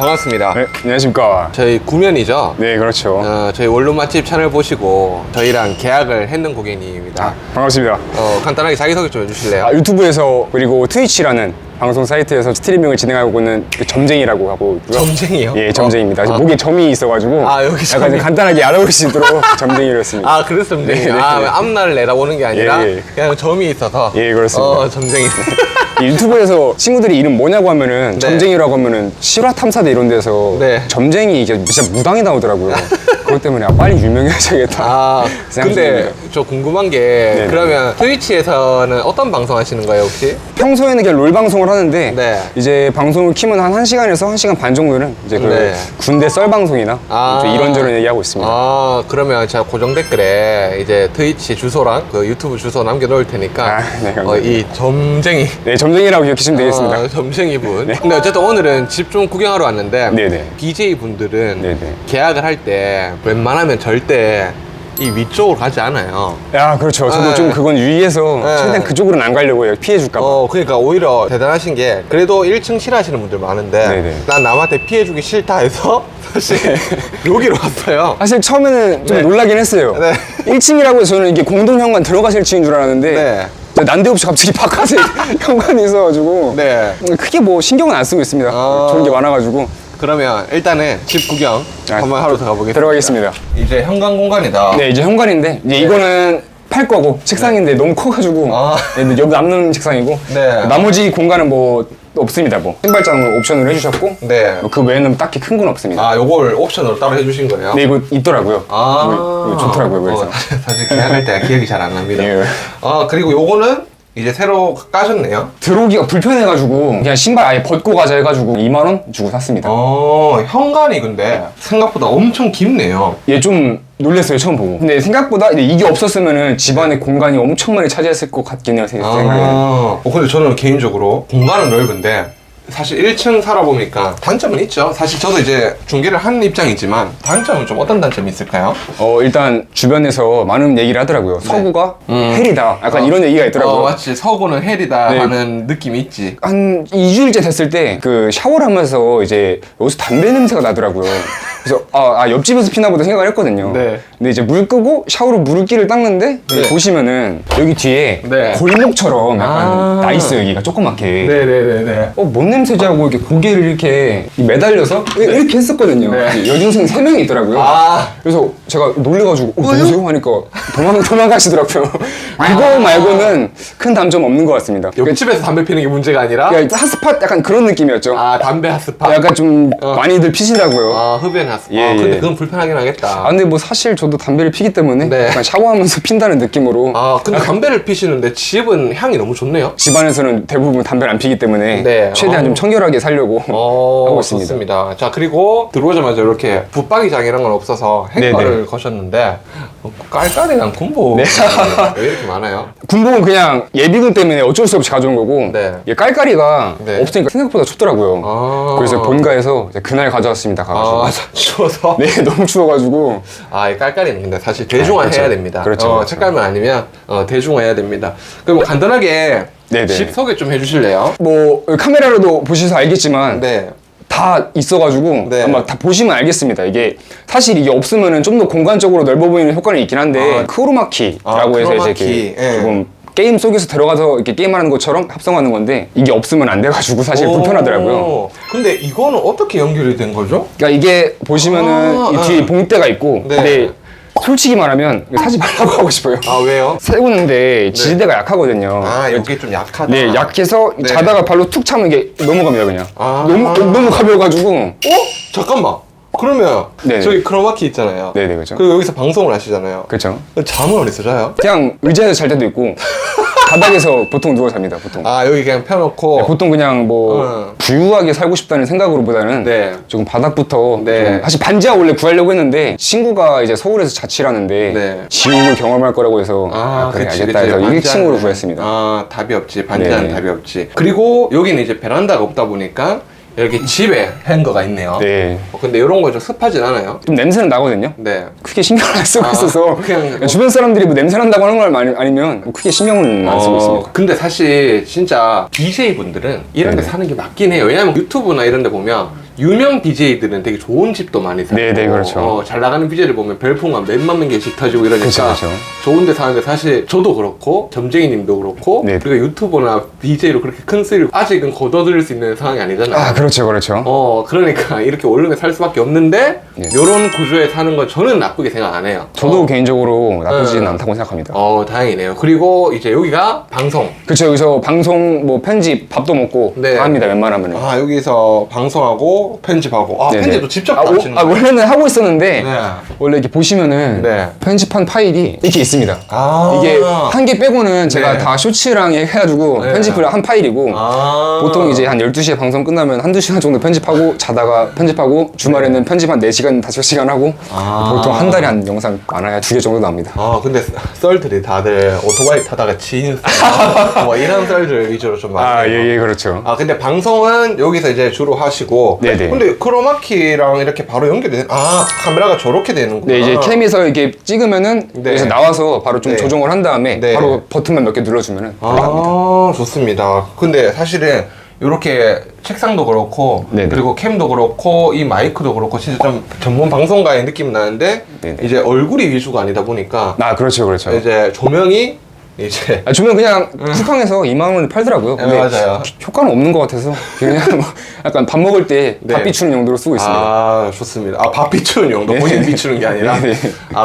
반갑습니다. 네, 안녕하십니까. 저희 구면이죠? 네, 그렇죠. 저희 원룸 맛집 채널 보시고 저희랑 계약을 했는 고객님입니다. 반갑습니다. 간단하게 자기소개 좀 해주실래요? 유튜브에서 그리고 트위치라는 방송 사이트에서 스트리밍을 진행하고 있는 그 점쟁이라고 하고 있고요. 점쟁이요? 예, 점쟁입니다. 목에 점이 있어가지고 여기 약간 점이. 간단하게 알아볼 수 있도록 점쟁이로 했습니다. 그래서 점쟁이. 네, 네. 앞날을 내다보는 게 아니라 예, 예. 그냥 점이 있어서. 예, 그렇습니다. 점쟁이. 이 유튜브에서 친구들이 이름 뭐냐고 하면은 네. 점쟁이라고 하면은 실화 탐사대 이런 데서 네. 점쟁이 이게 진짜 무당이 나오더라고요. 그것 때문에 빨리 유명해져야겠다. 근데 생각합니다. 저 궁금한 게 네. 그러면 트위치에서는 어떤 방송 하시는 거예요 혹시? 평소에는 그냥 롤 방송을 하는데 네. 이제 방송을 키면 한 1시간에서 1시간 반 정도는 이제 그 네. 군대 썰 방송이나 좀 이런저런 얘기하고 있습니다. 그러면 제가 고정 댓글에 이제 트위치 주소랑 그 유튜브 주소 남겨놓을 테니까 네, 감사합니다. 이 점쟁이 네, 점쟁이라고 기억하시면 되겠습니다. 점쟁이 분. 네. 근데 어쨌든 오늘은 집 좀 구경하러 왔는데 네네. BJ 분들은 네네. 계약을 할 때 웬만하면 절대 이 위쪽으로 가지 않아요. 야, 그렇죠. 저도 네. 좀 그건 유의해서 네. 최대한 그쪽으로는 안 가려고 해요. 피해줄까봐. 그러니까 오히려 대단하신 게 그래도 1층 싫어하시는 분들 많은데 네네. 난 남한테 피해주기 싫다 해서 사실 여기로 왔어요. 사실 처음에는 좀 네. 놀라긴 했어요. 네. 1층이라고 해서 저는 이게 공동현관 들어가실 층인 줄 알았는데 네. 난데없이 갑자기 바깥에 현관이 있어가지고 네. 크게 뭐 신경은 안 쓰고 있습니다. 좋은 게 많아가지고 그러면 일단은 집 구경 한번 하러 들어가 보겠습니다. 들어가겠습니다. 이제 현관 공간이다. 네, 이제 현관인데 이제 이거는 팔 거고 책상인데 너무 커가지고 네, 근데 여기 남는 책상이고 네. 나머지 공간은 뭐 없습니다. 뭐 신발장을 옵션으로 해주셨고 네. 그 외에는 딱히 큰 건 없습니다. 요걸 옵션으로 따로 해주신 거예요? 네, 이거 있더라고요. 이거 좋더라고요. 그래서 사실 계약할 때가 기억이 잘 안 납니다. 예. 그리고 요거는 이제 새로 까셨네요. 들어오기가 불편해가지고 그냥 신발 아예 벗고 가자 해가지고 2만 원 주고 샀습니다. 현관이 근데 생각보다 엄청 깊네요. 얘 좀 놀랐어요, 처음 보고. 근데 생각보다 이게 없었으면은 집안의 공간이 엄청 많이 차지했을 것 같긴 해요, 생각에는. 근데 저는 개인적으로 공간은 넓은데 사실 1층 살아보니까 단점은 있죠. 사실 저도 이제 중개를 하는 입장이지만 단점은 좀 어떤 단점이 있을까요? 일단 주변에서 많은 얘기를 하더라고요. 서구가 헬이다. 약간 이런 얘기가 있더라고요. 맞지. 서구는 헬이다 네. 하는 느낌이 있지. 한 2주일째 됐을 때 그 샤워를 하면서 이제 여기서 담배 냄새가 나더라고요. 그래서 옆집에서 피나 보다 생각을 했거든요. 네. 근데 이제 물 끄고 샤워로 물기를 닦는데 네. 보시면은 여기 뒤에 네. 골목처럼 약간 나 있어요, 여기가 조그맣게. 네네네네. 뭔 냄새지 하고 이렇게 고개를 이렇게 매달려서 이렇게 했었거든요. 네. 여중생 3명이 있더라고요. 그래서 제가 놀래가지고 누구세요? 하니까 도망가시더라고요. 그거 말고는 큰 단점 없는 것 같습니다. 옆집에서 담배 피는 게 문제가 아니라 그러니까 핫스팟 약간 그런 느낌이었죠. 담배 핫스팟. 약간 좀 많이들 피시더라고요. 흡연 핫스팟. 예, 근데 예. 그건 불편하긴 하겠다. 근데 뭐 사실 저도 담배를 피기 때문에 네. 약간 샤워하면서 핀다는 느낌으로 근데 담배를 피시는데 집은 향이 너무 좋네요. 집안에서는 대부분 담배를 안 피기 때문에 네. 최대한 좀 청결하게 살려고 하고 있습니다. 좋습니다. 자, 그리고 들어오자마자 이렇게 붙박이장 이런 건 없어서 행거를 네네. 거셨는데 깔깔이랑 군복 왜 이렇게 많아요? 군복은 그냥 예비군 때문에 어쩔 수 없이 가져온 거고 네. 이게 깔깔이가 네. 없으니까 생각보다 춥더라고요. 그래서 본가에서 이제 그날 가져왔습니다. 가가지고. 추워서? 네, 너무 추워가지고. 이 깔깔이는 근데 사실 대중화해야 그렇죠. 됩니다. 그렇죠. 책깔만 아니면 대중화해야 됩니다. 그럼 간단하게 네네. 집 소개 좀 해주실래요? 뭐 카메라로도 보셔서 알겠지만 네. 다 있어가지고 네. 아마 다 보시면 알겠습니다. 이게 사실 이게 없으면은 좀 더 공간적으로 넓어 보이는 효과는 있긴 한데 크로마키라고 해서 이제 크로마키. 이렇게 예. 조금 게임 속에서 들어가서 이렇게 게임하는 것처럼 합성하는 건데 이게 없으면 안 돼가지고 사실 불편하더라고요. 근데 이거는 어떻게 연결이 된 거죠? 그러니까 이게 보시면은 이 뒤에 봉대가 있고 네. 근데 솔직히 말하면 이거 사지 말라고 하고 싶어요. 왜요? 세우는데 지지대가 약하거든요. 여기 좀 약하다. 네, 약해서 네. 자다가 발로 툭 차면 이게 넘어갑니다, 그냥. 너무 가벼워가지고. 잠깐만. 그러면 네네. 저기 크로마키 있잖아요. 네네, 그죠. 그리고 여기서 방송을 하시잖아요. 그렇죠. 잠을 어디서 자요? 그냥 의자에서 잘 때도 있고, 바닥에서 보통 누워 잡니다, 보통. 여기 그냥 펴놓고. 보통 그냥 뭐, 부유하게 살고 싶다는 생각으로보다는 네. 조금 바닥부터. 네. 좀 사실 반지하 원래 구하려고 했는데, 친구가 이제 서울에서 자취를 하는데, 네. 지옥을 경험할 거라고 해서, 그래, 그치, 알겠다 그치. 해서 반지하는- 1층으로 구했습니다. 답이 없지. 반지하는 네. 답이 없지. 그리고 여기는 이제 베란다가 없다 보니까 이렇게 집에 행거가 있네요. 네. 근데 이런 거 좀 습하진 않아요? 좀 냄새는 나거든요. 네. 크게 신경을 안 쓰고 있어서 그냥 뭐- 주변 사람들이 뭐 냄새 난다고 하는 걸 아니면 뭐 크게 신경은 안 쓰고 있습니다. 근데 사실 진짜 BJ 분들은 이런 데 사는 게 맞긴 해요. 왜냐면 유튜브나 이런 데 보면 유명 BJ들은 되게 좋은 집도 많이 살고 네네, 그렇죠. 잘 나가는 BJ를 보면 별풍만 몇만 개씩 터지고 이러니까 그쵸, 그쵸. 좋은 데 사는데 사실 저도 그렇고 점쟁이님도 그렇고 네. 우리가 유튜버나 BJ로 그렇게 큰 수익을 아직은 거둬들일 수 있는 상황이 아니잖아요. 아, 그렇죠, 그렇죠. 그러니까 이렇게 오르면 살 수밖에 없는데 네. 이런 구조에 사는 건 저는 나쁘게 생각 안 해요. 저도 개인적으로 나쁘지는 네. 않다고 생각합니다. 다행이네요. 그리고 이제 여기가 방송. 그쵸, 여기서 방송, 뭐 편집, 밥도 먹고 네. 다 합니다, 웬만하면. 여기서 방송하고 편집하고 네네. 편집도 직접 다 하시는 거예요? 원래는 하고 있었는데 네. 원래 이렇게 보시면은 네. 편집한 파일이 이렇게 있습니다. 이게 한 개 빼고는 제가 네. 다 쇼츠랑 해가지고 네. 편집을 한 파일이고 보통 이제 한 12시에 방송 끝나면 한두 시간 정도 편집하고 자다가 편집하고 주말에는 편집 한 4시간, 5시간 하고 보통 한 달에 한 영상 많아야 2개 정도 나옵니다. 근데 썰들이 다들 오토바이 타다가 치인 썰, 뭐 이런 썰들 위주로 좀 많이 해요. 예, 그렇죠. 근데 방송은 여기서 이제 주로 하시고 네네. 근데 크로마키랑 이렇게 바로 연결이 카메라가 저렇게 되는구나. 네, 이제 캠에서 이렇게 찍으면은 네. 여기서 나와서 바로 좀 네. 조정을 한 다음에 네. 바로 버튼만 몇 개 눌러주면은 올라갑니다. 좋습니다. 근데 사실은 이렇게 책상도 그렇고 네네. 그리고 캠도 그렇고 이 마이크도 그렇고 진짜 좀 전문 방송가의 느낌 나는데 네네. 이제 얼굴이 위주가 아니다 보니까 그렇죠, 그렇죠. 이제 조명이 이제 조명 그냥 쿠팡에서 2만 원에 팔더라고요. 근데 맞아요. 효과는 없는 것 같아서 그냥 뭐 약간 밥 먹을 때 밥 네. 비추는 용도로 쓰고 있습니다. 좋습니다. 밥 비추는 용도, 네. 본인 비추는 게 아니라. 네.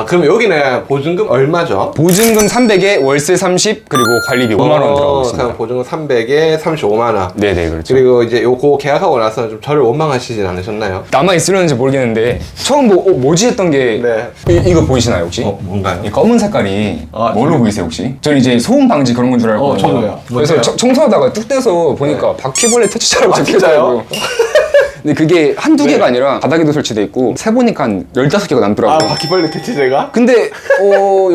그럼 여기는 보증금 얼마죠? 보증금 300에 월세 30 그리고 관리비 5만 원 들어가고 있습니다. 그럼 보증금 300에 35만 원. 네네, 그렇죠. 그리고 이제 요거 계약하고 나서 좀 저를 원망하시진 않으셨나요? 남아 있으려는지 모르겠는데 처음 뭐지 했던 게 네. 이거 보이시나요 혹시? 뭔가요? 이 검은 색깔이 뭘로 이거- 보이세요 혹시? 저는 이제 소음 방지 그런 건 줄 알고 저도요. 그래서 뭔데요? 청소하다가 뚝 떼서 보니까 바퀴벌레 퇴치차라고 적혀있더라고요. 근데 그게 한두 개가 아니라 바닥에도 설치돼 있고 세보니까 한 15개가 남더라고요. 바퀴벌레 퇴치제가? 근데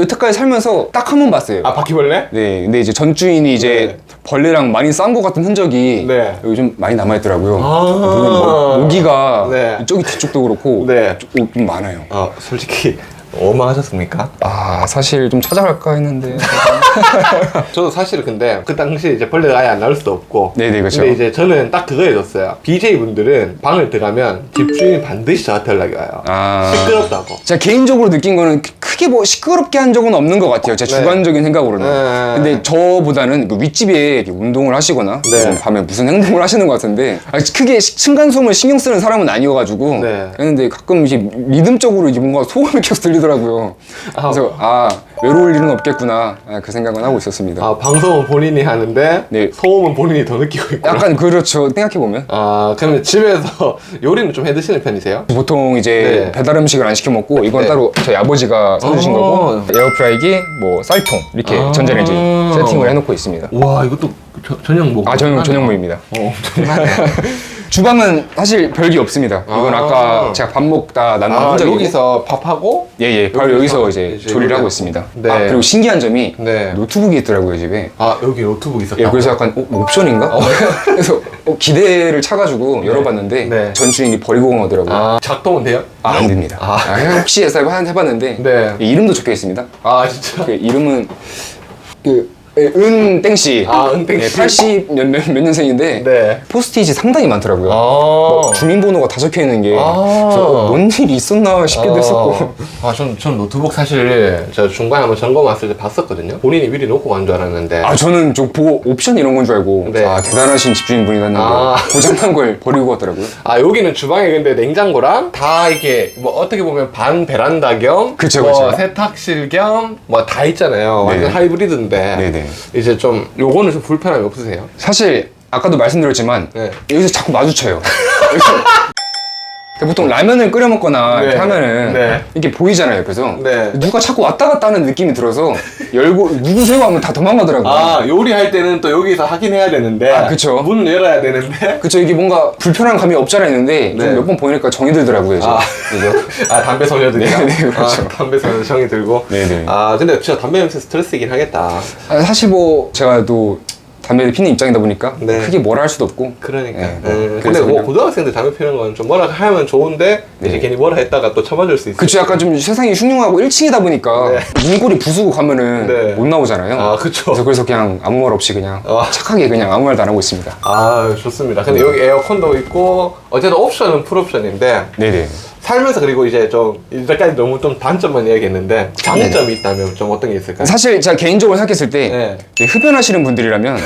여태까지 살면서 딱 한 번 봤어요. 바퀴벌레? 네, 근데 이제 전 주인이 이제 벌레랑 많이 싸운 것 같은 흔적이 네. 여기 좀 많이 남아있더라고요. 아. 모기가 네. 이쪽이 뒤쪽도 그렇고 네. 좀 많아요. 솔직히 원망하셨습니까? 사실 좀 찾아갈까 했는데. 저도 사실 근데 그 당시에 이제 벌레가 아예 안 나올 수도 없고 네네, 그렇죠. 근데 이제 저는 딱 그거 해줬어요. BJ분들은 방을 들어가면 집주인이 반드시 저한테 연락이 와요. 시끄럽다고. 제가 개인적으로 느낀 거는 크게 뭐 시끄럽게 한 적은 없는 것 같아요. 제 네. 주관적인 생각으로는. 네. 근데 저보다는 그 윗집에 이렇게 운동을 하시거나 네. 뭐 밤에 무슨 행동을 하시는 것 같은데 크게 층간소음을 신경 쓰는 사람은 아니어가지고 네. 그런데 가끔 이게 리듬적으로 이게 뭔가 소음이 계속 들리더라고요. 그래서 외로울 일은 없겠구나 그 생각은 하고 있었습니다. 방송은 본인이 하는데 네. 소음은 본인이 더 느끼고 있고. 약간 그렇죠. 생각해보면. 그러면 집에서 요리는 좀 해 드시는 편이세요? 보통 이제 네. 배달 음식을 안 시켜 먹고 이건 네. 따로 저희 아버지가 사주신 거고 에어프라이기, 뭐 쌀통 이렇게 전자레인지 세팅을 해놓고 있습니다. 와 이것도 전용 목. 전용무입니다. 엄청나네. 주방은 사실 별게 없습니다. 이건 아까 제가 밥 먹다 남은 흔적이고 여기서 밥하고 바로 여기서 이제 이제 조리를 하고 요리하고. 있습니다. 네. 그리고 신기한 점이 네. 노트북이 있더라고요 집에. 여기 노트북 있었다. 그래서 약간 옵션인가? 그래서 기대를 차가지고 열어봤는데 네. 전 주인이 버리고 간 거더라고요. 작동은 돼요? 안 됩니다. 혹시 해서 해봤는데 네. 이름도 적혀 있습니다. 진짜. 그 이름은 은땡씨. 은땡씨. 80 몇 년생인데 네. 포스트잇이 상당히 많더라고요. 뭐 주민번호가 다 적혀 있는 게 그래서 뭔 일이 있었나 싶기도 했었고. 전 노트북 사실 제가 중간에 한번 점검 왔을 때 봤었거든요. 본인이 미리 놓고 간 줄 알았는데. 저는 좀 보고 옵션 이런 건 줄 알고 네. 대단하신 집주인분이었는데 고장난 걸 버리고 갔더라고요. 여기는 주방에 근데 냉장고랑 다 이게 뭐 어떻게 보면 반 베란다 겸 그쵸, 뭐 그쵸. 세탁실 겸 뭐 다 있잖아요. 완전 네. 하이브리드인데 네네. 이제 좀 요거는 좀 불편함이 없으세요? 사실 아까도 말씀드렸지만 네. 여기서 자꾸 마주쳐요. 보통 라면을 끓여 먹거나 이렇게 네. 하면은 네. 이렇게 보이잖아요 옆에서. 네. 누가 자꾸 왔다 갔다 하는 느낌이 들어서 열고 누구세요 하면 다 도망가더라고요. 요리할 때는 또 여기서 하긴 해야 되는데 그쵸. 문 열어야 되는데 그쵸, 이게 뭔가 불편한 감이 없잖아 있는데 네. 좀 몇 번 보니까 정이 들더라고요 이제. 그죠? 담배 소녀들이요? 네, 그렇죠. 담배 소녀들 정이 들고 네네. 근데 진짜 담배 냄새 스트레스이긴 하겠다. 사실 뭐 제가 또 담배 피는 입장이다 보니까 네. 크게 뭐라 할 수도 없고. 그러니까. 네, 근데 그래서 뭐 그냥- 고등학생들 담배 피우는 건 좀 뭐라 하면 좋은데 이제 네. 괜히 뭐라 했다가 또 쳐맞을 수 있어요. 그쵸, 약간 좀 세상이 흉흉하고 1층이다 보니까 문고리 부수고 가면은 네. 못 나오잖아요. 아, 그쵸. 그래서 그냥 아무 말 없이 그냥 착하게 그냥 아무 말도 안 하고 있습니다. 아, 좋습니다. 근데 여기 에어컨도 있고 어쨌든 옵션은 풀옵션인데 네네. 살면서 그리고 이제 좀 이제까지 너무 좀 단점만 이야기했는데 장점이 있다면 좀 어떤 게 있을까요? 사실 제가 개인적으로 생각했을 때 네. 이제 흡연하시는 분들이라면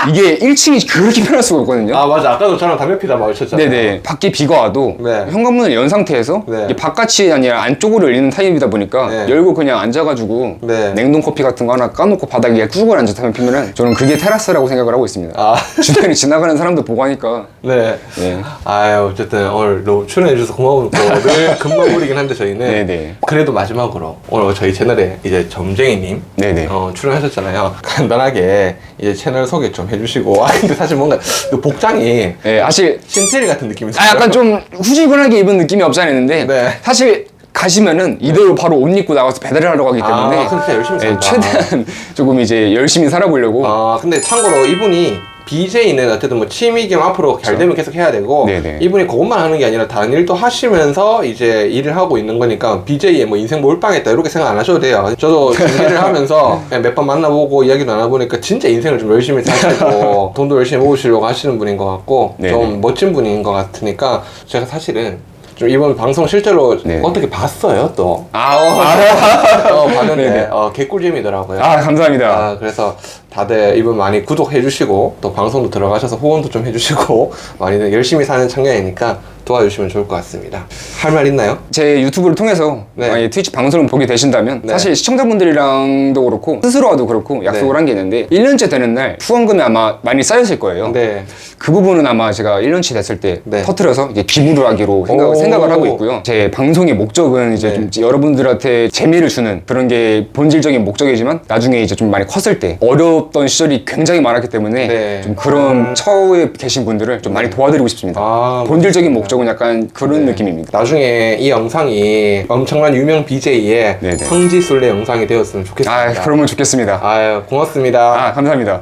이게 1층이 그렇게 편할 수가 없거든요. 아, 맞아. 아까도 저랑 담배 피다 마주쳤잖아요. 네네. 밖에 비가 와도 네. 현관문을 연 상태에서 네. 이게 바깥이 아니라 안쪽으로 열리는 타입이다 보니까 네. 열고 그냥 앉아가지고 네. 냉동 커피 같은 거 하나 까놓고 바닥에 쭉 앉아 타면 피면은 저는 그게 테라스라고 생각을 하고 있습니다. 아, 주변에 지나가는 사람도 보고 하니까. 네. 네. 아유, 어쨌든 오늘 너무 출연해주셔서 고마우고 늘 금방울이긴 한데 저희는 네네. 그래도 마지막으로 오늘 저희 채널에 이제 점쟁이님 네네. 출연하셨잖아요. 간단하게 이제 채널 소개 좀 해주시고. 아, 근데 사실 뭔가 그 복장이 네, 사실 신테리 같은 느낌이 아 약간 좀 후지근하게 입은 느낌이 없지 않아 있는데 네. 사실 가시면은 이대로 바로 옷 입고 나가서 배달을 하러 가기 때문에 아, 그럼 진짜 열심히 네, 산다. 최대한 조금 이제 열심히 살아보려고. 아, 근데 참고로 이분이 BJ는 어쨌든 뭐 취미 겸 앞으로 잘 되면 계속 해야 되고 네네. 이분이 그것만 하는 게 아니라 다른 일도 하시면서 이제 일을 하고 있는 거니까 BJ의 뭐 인생 몰빵했다 이렇게 생각 안 하셔도 돼요. 저도 중계를 하면서 몇 번 만나보고 이야기도 나눠보니까 진짜 인생을 좀 열심히 사시고 돈도 열심히 모으시려고 하시는 분인 것 같고 네네. 좀 멋진 분인 것 같으니까 제가 사실은 좀 이번 방송 실제로 네. 어떻게 봤어요 또? 봤는데 네네. 개꿀잼이더라고요. 아 감사합니다. 아, 그래서 다들 이분 많이 구독해 주시고 또 방송도 들어가셔서 후원도 좀 해주시고 많이들 열심히 사는 청년이니까 도와주시면 좋을 것 같습니다. 할 말 있나요? 제 유튜브를 통해서 네. 만약에 트위치 방송을 보게 되신다면 네. 사실 시청자분들이랑도 그렇고 스스로와도 그렇고 약속을 네. 한 게 있는데 1년째 되는 날 후원금이 아마 많이 쌓였을 거예요. 네. 그 부분은 아마 제가 1년치 됐을 때 네. 터트려서 이제 기부를 하기로 오. 생각을 하고 있고요. 제 방송의 목적은 이제 네. 좀 여러분들한테 재미를 주는 그런 게 본질적인 목적이지만 나중에 이제 좀 많이 컸을 때 어려웠던 시절이 굉장히 많았기 때문에 네. 좀 그런 처우에 계신 분들을 좀 많이 도와드리고 싶습니다. 아, 본질적인 목적은 약간 그런 느낌입니다. 나중에 이 영상이 엄청난 유명 BJ의 네네. 성지순례 영상이 되었으면 좋겠습니다. 아, 그러면 좋겠습니다. 아유, 고맙습니다. 아, 감사합니다.